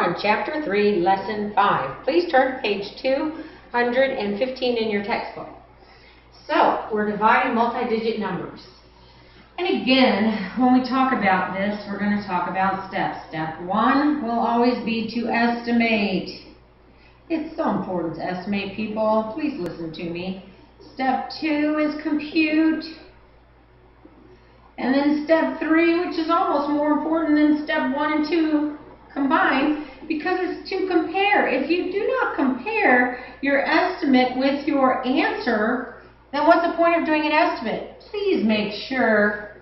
on Chapter 3, Lesson 5. Please turn to page 215 in your textbook. So, we're dividing multi-digit numbers. And again, when we talk about this, we're going to talk about steps. Step 1 will always be to estimate. It's so important to estimate, people. Please listen to me. Step 2 is compute. And then step 3, which is almost more important than step 1 and 2 combined, because it's to compare. If you do not compare your estimate with your answer, then what's the point of doing an estimate? Please make sure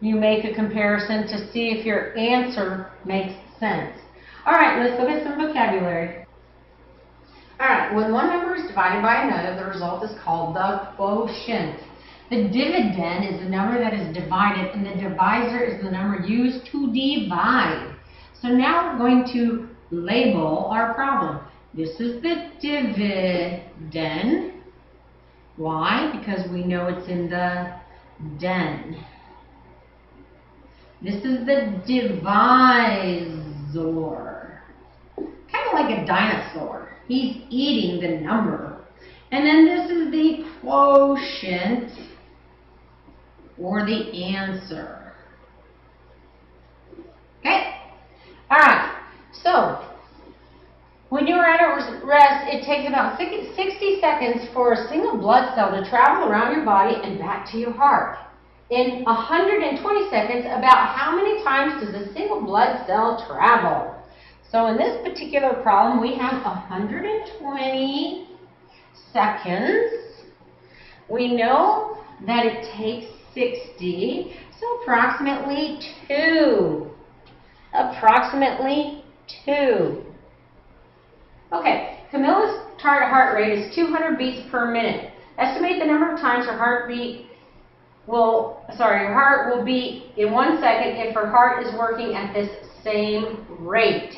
you make a comparison to see if your answer makes sense. All right, let's look at some vocabulary. All right, when one number is divided by another, the result is called the quotient. The dividend is the number that is divided, and the divisor is the number used to divide. So now we're going to label our problem. This is the dividend. Why? Because we know it's in the den. This is the divisor. Kind of like a dinosaur. He's eating the number. And then this is the quotient, or the answer. Okay? Alright, so when you are at a rest, it takes about 60 seconds for a single blood cell to travel around your body and back to your heart. In 120 seconds, about how many times does a single blood cell travel? So in this particular problem, we have 120 seconds. We know that it takes 60, so approximately 2. Approximately 2. Okay, Camilla's target heart rate is 200 beats per minute. Estimate the number of times her heart will beat in 1 second if her heart is working at this same rate.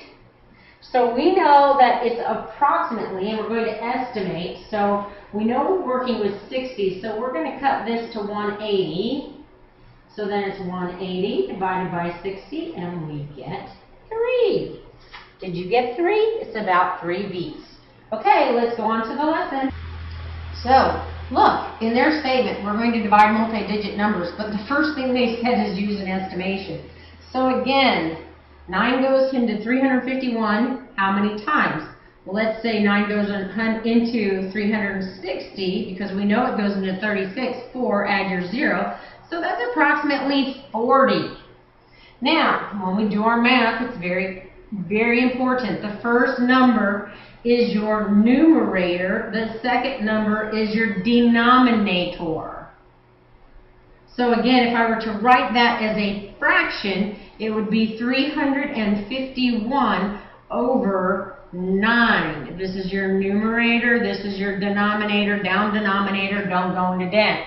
So we know that it's approximately, and we're going to estimate, so we know we're working with 60, so we're going to cut this to 180. So then it's 180 divided by 60, and we get 3. Did you get 3? It's about 3 beats. Okay, let's go on to the lesson. So, look, in their statement, we're going to divide multi-digit numbers, but the first thing they said is use an estimation. So again, 9 goes into 351 how many times? Well, let's say 9 goes into 360, because we know it goes into 36. 4, add your 0. So that's approximately 40. Now, when we do our math, it's very, very important. The first number is your numerator. The second number is your denominator. So again, if I were to write that as a fraction, it would be 351 over 9. This is your numerator, this is your denominator, down denominator, don't go into debt.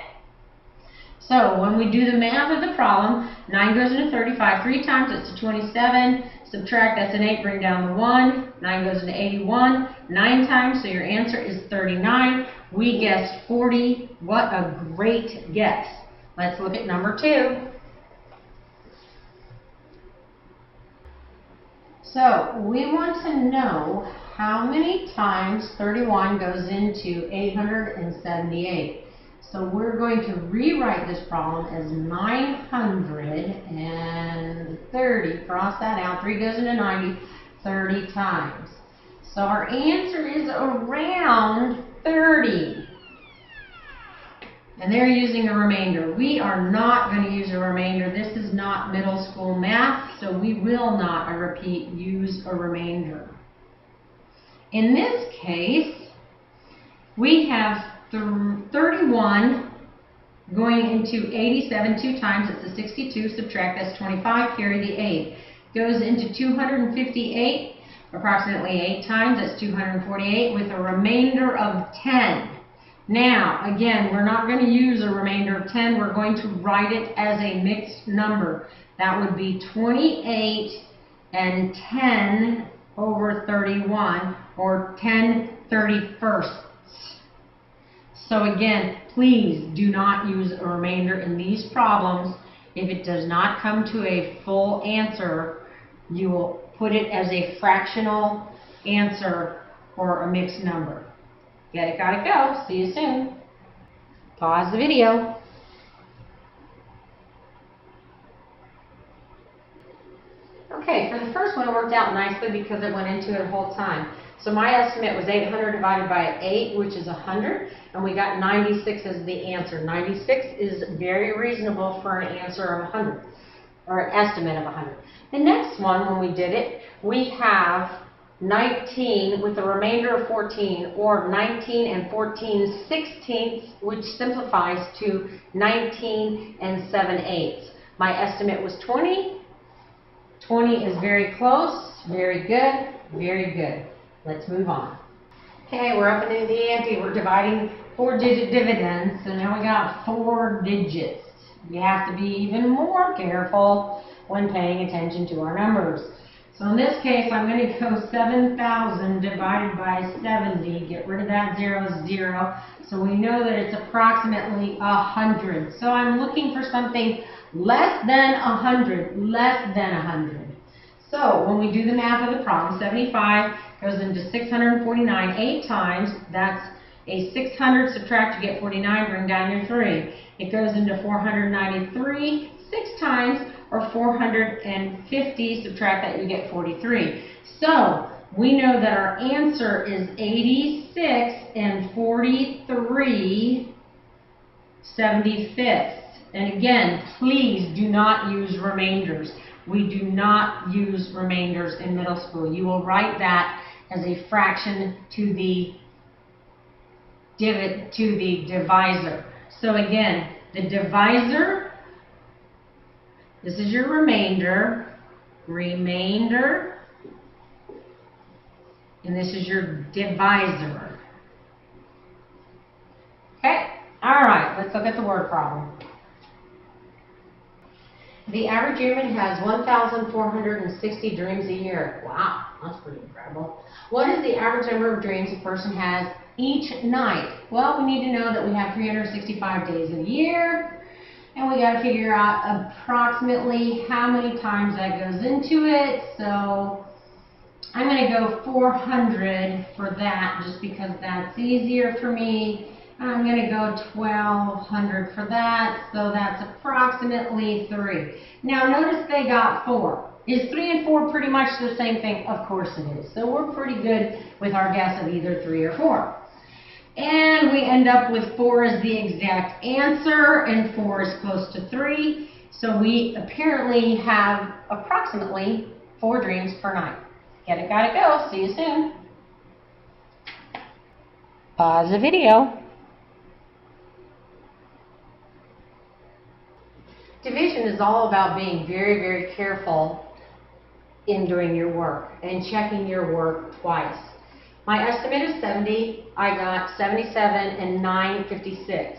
So when we do the math of the problem, 9 goes into 35 3 times, that's to 27. Subtract, that's an 8, bring down the 1. 9 goes into 81 9 times, so your answer is 39. We guessed 40. What a great guess. Let's look at number 2. So we want to know how many times 31 goes into 878. So we're going to rewrite this problem as 930. Cross that out. 3 goes into 90 30 times. So our answer is around 30. And they're using a remainder. We are not going to use a remainder. This is not middle school math, so we will not, I repeat, use a remainder. In this case, we have 31 going into 87 2 times, it's a 62, subtract, that's 25, carry the 8. Goes into 258, approximately 8 times, that's 248, with a remainder of 10. Now, again, we're not going to use a remainder of 10, we're going to write it as a mixed number. That would be 28 and 10 over 31, or 10 31st. So again, please do not use a remainder in these problems. If it does not come to a full answer, you will put it as a fractional answer or a mixed number. Get it, got it, go. See you soon. Pause the video. Okay, for the first one it worked out nicely because it went into it the whole time. So my estimate was 800 divided by 8, which is 100, and we got 96 as the answer. 96 is very reasonable for an answer of 100, or an estimate of 100. The next one, when we did it, we have 19 with a remainder of 14, or 19 and 14 sixteenths, which simplifies to 19 and 7/8. My estimate was 20. 20 is very close, very good, very good. Let's move on. Okay, we're up into the ante. We're dividing 4-digit dividends, so now we got 4 digits. We have to be even more careful when paying attention to our numbers. So in this case, I'm going to go 7,000 divided by 70. Get rid of that 0, 0. So we know that it's approximately 100. So I'm looking for something less than 100, less than 100. So when we do the math of the problem, 75 goes into 649 8 times. That's a 600, subtract, you get 49, bring down your 3. It goes into 493 6 times, or 450, subtract that, you get 43. So we know that our answer is 86 and 43 75ths. And again, please do not use remainders. We do not use remainders in middle school. You will write that as a fraction to the divisor. So again, the divisor, this is your remainder, and this is your divisor. Okay, all right, let's look at the word problem. The average human has 1,460 dreams a year. Wow, that's pretty incredible. What is the average number of dreams a person has each night? Well, we need to know that we have 365 days a year, and we got to figure out approximately how many times that goes into it. So I'm going to go 400 for that, just because that's easier for me. I'm going to go 1,200 for that, so that's approximately 3. Now notice they got 4. Is 3 and 4 pretty much the same thing? Of course it is. So we're pretty good with our guess of either 3 or 4. And we end up with 4 as the exact answer, and 4 is close to 3. So we apparently have approximately 4 dreams per night. Get it, got it, go. See you soon. Pause the video. Division is all about being very, very careful in doing your work and checking your work twice. My estimate is 70. I got 77 and 9/56.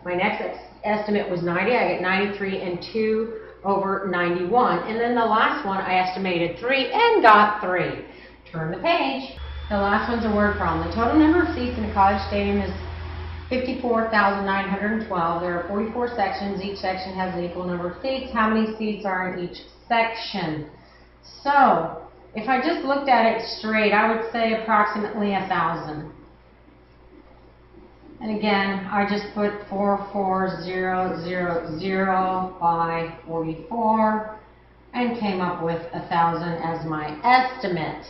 My next estimate was 90. I get 93 and 2 over 91. And then the last one, I estimated 3 and got 3. Turn the page. The last one's a word problem. The total number of seats in a college stadium is 54,912. There are 44 sections. Each section has an equal number of seats. How many seats are in each section? So, if I just looked at it straight, I would say approximately 1,000. And again, I just put 44000 by 44 and came up with 1,000 as my estimate.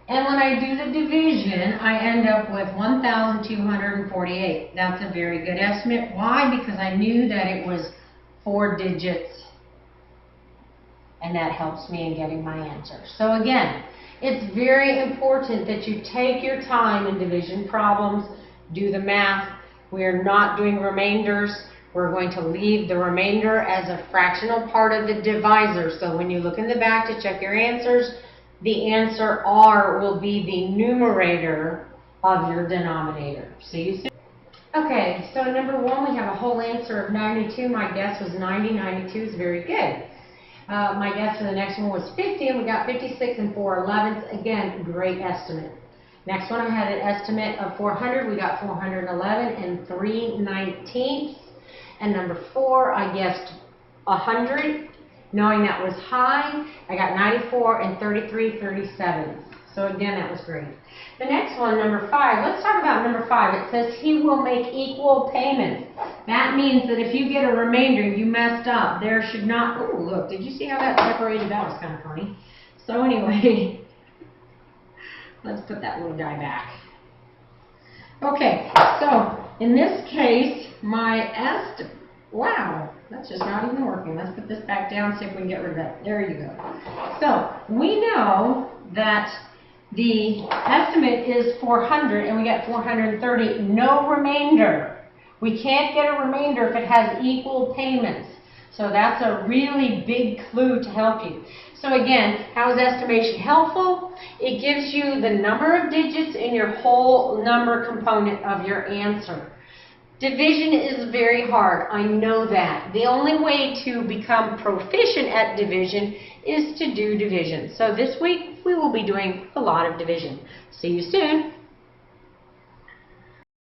And when I do the division, I end up with 1,248. That's a very good estimate. Why? Because I knew that it was 4 digits, and that helps me in getting my answer. So again, it's very important that you take your time in division problems, do the math. We are not doing remainders. We're going to leave the remainder as a fractional part of the divisor. So when you look in the back to check your answers, the answer R will be the numerator of your denominator. See you soon. Okay, so number 1, we have a whole answer of 92. My guess was 90. 92 is very good. My guess for the next one was 50, and we got 56 and 4/11. Again, great estimate. Next one, I had an estimate of 400. We got 411 and 3/19. And number 4, I guessed 100. knowing that was high. I got 94 and 33/37. So again, that was great. The next one, number 5, let's talk about number 5. It says he will make equal payments. That means that if you get a remainder, you messed up. There should not, oh look, did you see how that separated? That was kind of funny. So anyway, let's put that little guy back. Okay, so in this case, wow, that's just not even working. Let's put this back down, see if we can get rid of that. There you go. So we know that the estimate is 400 and we got 430, no remainder. We can't get a remainder if it has equal payments. So that's a really big clue to help you. So again, how is estimation helpful? It gives you the number of digits in your whole number component of your answer. Division is very hard, I know that. The only way to become proficient at division is to do division. So this week we will be doing a lot of division. See you soon.